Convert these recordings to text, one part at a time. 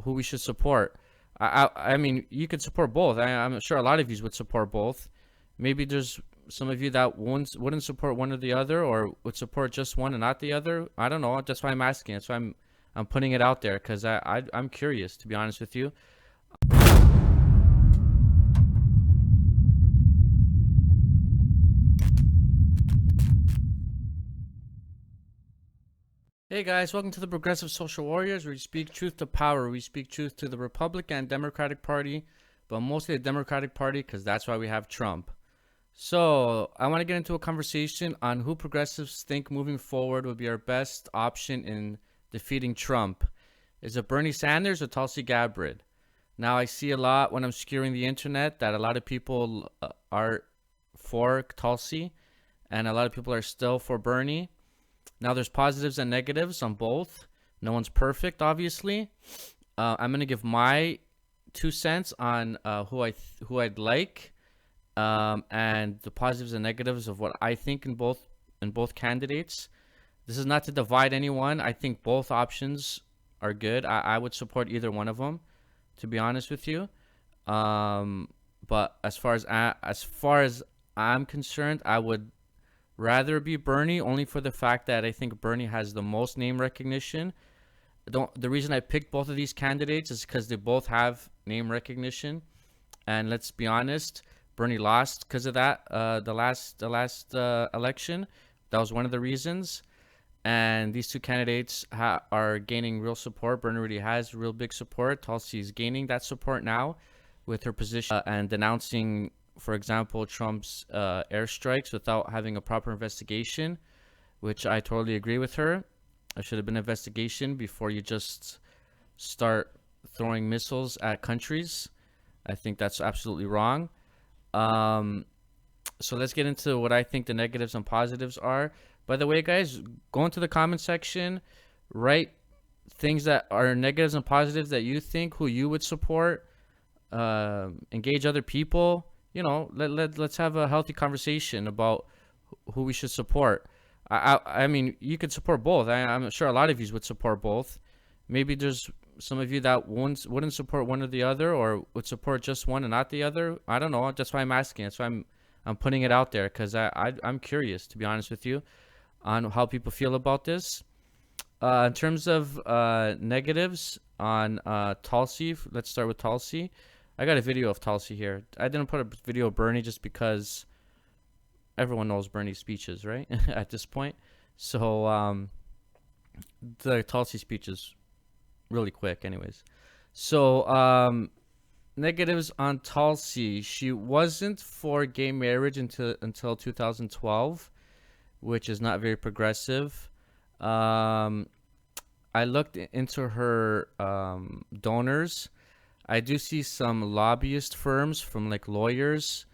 who we should support. I mean, you could support both. I'm sure a lot of you would support both. Maybe there's some of you that wouldn't support one or the other, or would support just one and not the other. I don't know. That's why I'm asking. That's why I'm putting it out there, because I'm curious, to be honest with you. Hey guys, welcome to the Progressive Social Warriors, where we speak truth to power. We speak truth to the Republican and Democratic Party, but mostly the Democratic Party, because that's why we have Trump. So I want to get into a conversation on who progressives think moving forward would be our best option in defeating Trump. Is it Bernie Sanders or Tulsi Gabbard? Now, I see a lot when I'm skewering the internet that a lot of people are for Tulsi and a lot of people are still for Bernie. Now, there's positives and negatives on both. No one's perfect, obviously. I'm going to give my 2 cents on who I'd like, and the positives and negatives of what I think in both candidates. This is not to divide anyone. I think both options are good. I would support either one of them, to be honest with you. But as far as I'm concerned, I would rather be Bernie, only for the fact that I think Bernie has the most name recognition. The reason I picked both of these candidates is because they both have name recognition, and let's be honest, Bernie lost because of that. The last election, that was one of the reasons. And these two candidates are gaining real support. Bernie already has real big support. Tulsi is gaining that support now with her position and denouncing, for example, Trump's airstrikes without having a proper investigation, which I totally agree with her. There should have been an investigation before you just start throwing missiles at countries. I think that's absolutely wrong. So let's get into what I think the negatives and positives are. By the way, guys, go into the comment section, write things that are negatives and positives that you think, who you would support, engage other people. You know, let's have a healthy conversation about who we should support. I mean, you could support both. I'm sure a lot of you would support both. Maybe there's some of you that wouldn't support one or the other, or would support just one and not the other. I don't know. That's why I'm asking. That's why I'm putting it out there, because I'm curious, to be honest with you, on how people feel about this. In terms of negatives on Tulsi, let's start with Tulsi. I got a video of Tulsi here. I didn't put a video of Bernie just because everyone knows Bernie's speeches, right? At this point. So the Tulsi speech is really quick anyways. So negatives on Tulsi. She wasn't for gay marriage until 2012, which is not very progressive. I looked into her donors. I do see some lobbyist firms from like lawyers.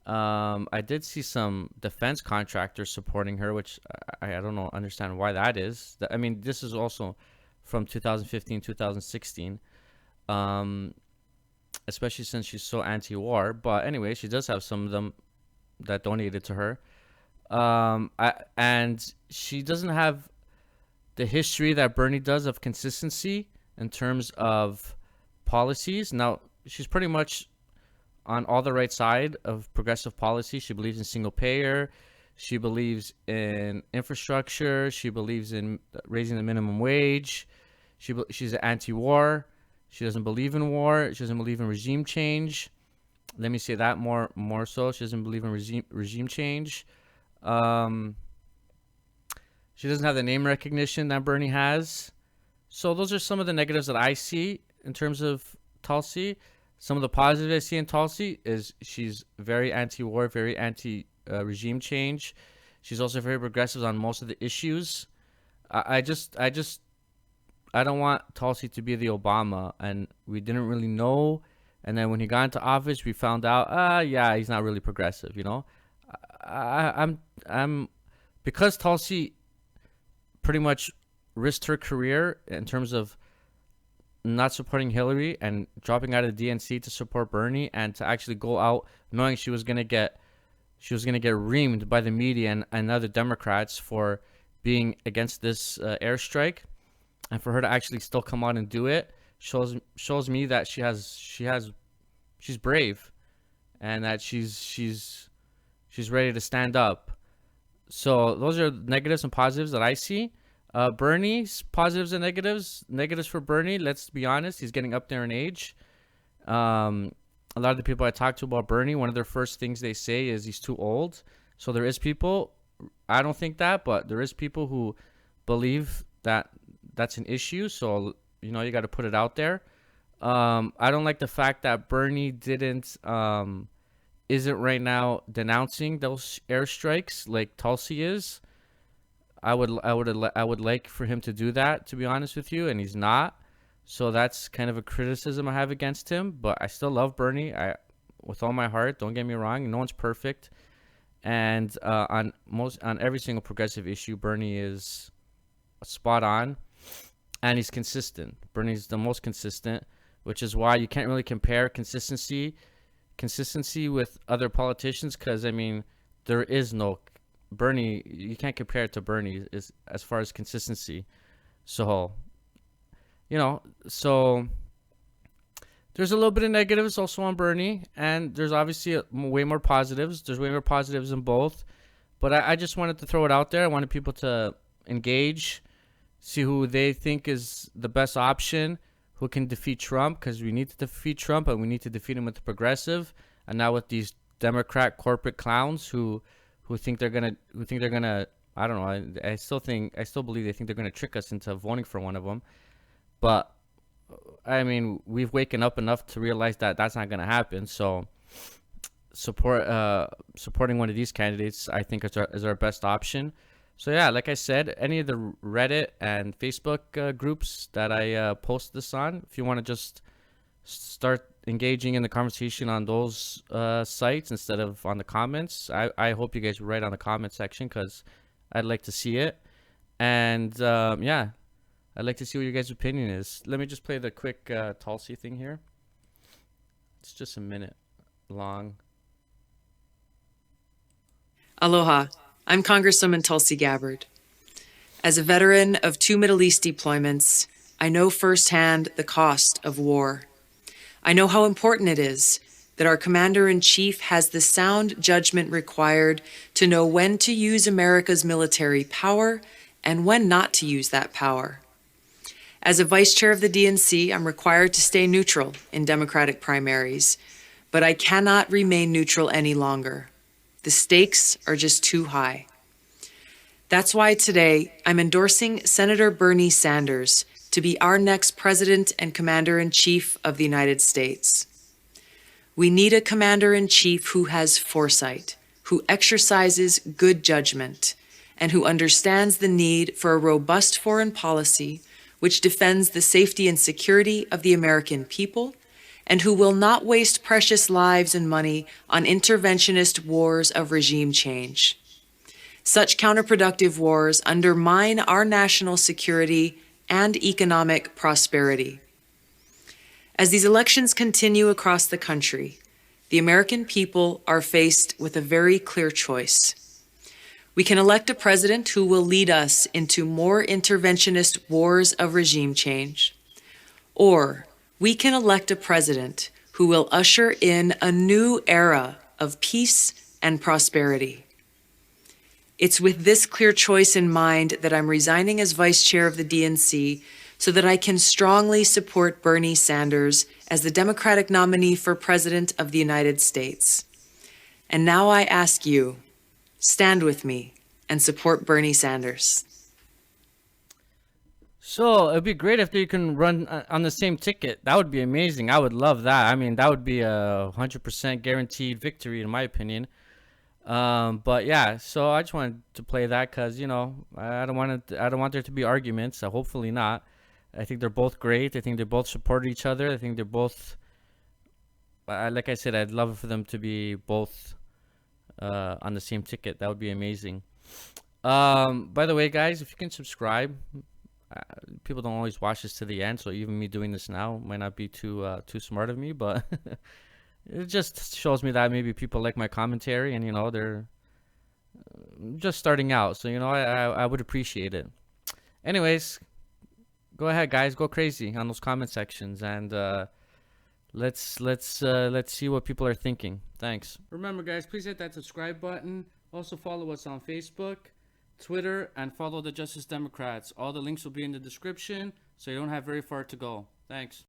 I did see some defense contractors supporting her, which I don't understand why that is. I mean, this is also from 2015, 2016, especially since she's so anti-war. But anyway, she does have some of them that donated to her. And she doesn't have the history that Bernie does of consistency in terms of policies. Now, she's pretty much on all the right side of progressive policy. She believes in single payer. She believes in infrastructure. She believes in raising the minimum wage. She's anti-war. She doesn't believe in war. She doesn't believe in regime change. Let me say that more so. She doesn't believe in regime change. She doesn't have the name recognition that Bernie has. So those are some of the negatives that I see in terms of Tulsi. Some of the positives I see in Tulsi is she's very anti-war, very anti-regime change. She's also very progressive on most of the issues. I don't want Tulsi to be the Obama, and we didn't really know. And then when he got into office, we found out, yeah, he's not really progressive, you know. I'm because Tulsi pretty much risked her career in terms of not supporting Hillary and dropping out of the DNC to support Bernie, and to actually go out knowing she was gonna get reamed by the media and other Democrats for being against this airstrike, and for her to actually still come out and do it shows me that she's brave, and that she's ready to stand up. So those are negatives and positives that I see. Bernie's positives and negatives. Negatives for Bernie, let's be honest, he's getting up there in age. A lot of the people I talk to about Bernie, one of their first things they say is he's too old. So there is people, I don't think that, but there is people who believe that that's an issue. So, you know, you got to put it out there. I don't like the fact that Bernie isn't right now denouncing those airstrikes like Tulsi is. I would like for him to do that, to be honest with you, and he's not. So that's kind of a criticism I have against him. But I still love Bernie, with all my heart. Don't get me wrong. No one's perfect, and on every single progressive issue, Bernie is spot on, and he's consistent. Bernie's the most consistent, which is why you can't really compare consistency with other politicians, because I mean, there is no Bernie. You can't compare it to Bernie as far as consistency. So, you know, so there's a little bit of negatives also on Bernie, and there's obviously way more positives. There's way more positives in both, but I just wanted to throw it out there. I wanted people to engage, see who they think is the best option, who can defeat Trump, because we need to defeat Trump, and we need to defeat him with the progressive, and not with these Democrat corporate clowns who think they're gonna I don't know. I still believe they think they're gonna trick us into voting for one of them. But I mean, we've waken up enough to realize that that's not going to happen. So supporting one of these candidates, I think, is our best option. So yeah, like I said, any of the Reddit and Facebook groups that I post this on, if you want to just start engaging in the conversation on those sites instead of on the comments, I hope you guys write on the comment section, because I'd like to see it. And yeah, I'd like to see what your guys' opinion is. Let me just play the quick Tulsi thing here. It's just a minute long. Aloha. I'm Congresswoman Tulsi Gabbard. As a veteran of 2 Middle East deployments, I know firsthand the cost of war. I know how important it is that our Commander-in-Chief has the sound judgment required to know when to use America's military power and when not to use that power. As a vice chair of the DNC, I'm required to stay neutral in Democratic primaries, but I cannot remain neutral any longer. The stakes are just too high. That's why today I'm endorsing Senator Bernie Sanders to be our next President and Commander-in-Chief of the United States. We need a Commander-in-Chief who has foresight, who exercises good judgment, and who understands the need for a robust foreign policy which defends the safety and security of the American people, and who will not waste precious lives and money on interventionist wars of regime change. Such counterproductive wars undermine our national security and economic prosperity. As these elections continue across the country, the American people are faced with a very clear choice. We can elect a president who will lead us into more interventionist wars of regime change, or we can elect a president who will usher in a new era of peace and prosperity. It's with this clear choice in mind that I'm resigning as vice chair of the DNC so that I can strongly support Bernie Sanders as the Democratic nominee for President of the United States. And now I ask you, stand with me and support Bernie Sanders. So it'd be great if they can run on the same ticket. That would be amazing. I would love that. I mean, that would be a 100% guaranteed victory, in my opinion. But yeah, so I just wanted to play that because, you know, I don't want there to be arguments. So hopefully not. I think they're both great. I think they both support each other. I think they're both, like I said, I'd love for them to be both on the same ticket. That would be amazing. By the way, guys, if you can subscribe, people don't always watch this to the end, so even me doing this now might not be too smart of me, but it just shows me that maybe people like my commentary, and you know, they're just starting out, so you know, I would appreciate it. Anyways, Go ahead, guys. Go crazy on those comment sections, and let's see what people are thinking. Thanks. Remember, guys, please hit that subscribe button. Also follow us on Facebook, Twitter, and follow the Justice Democrats. All the links will be in the description, so you don't have very far to go. Thanks.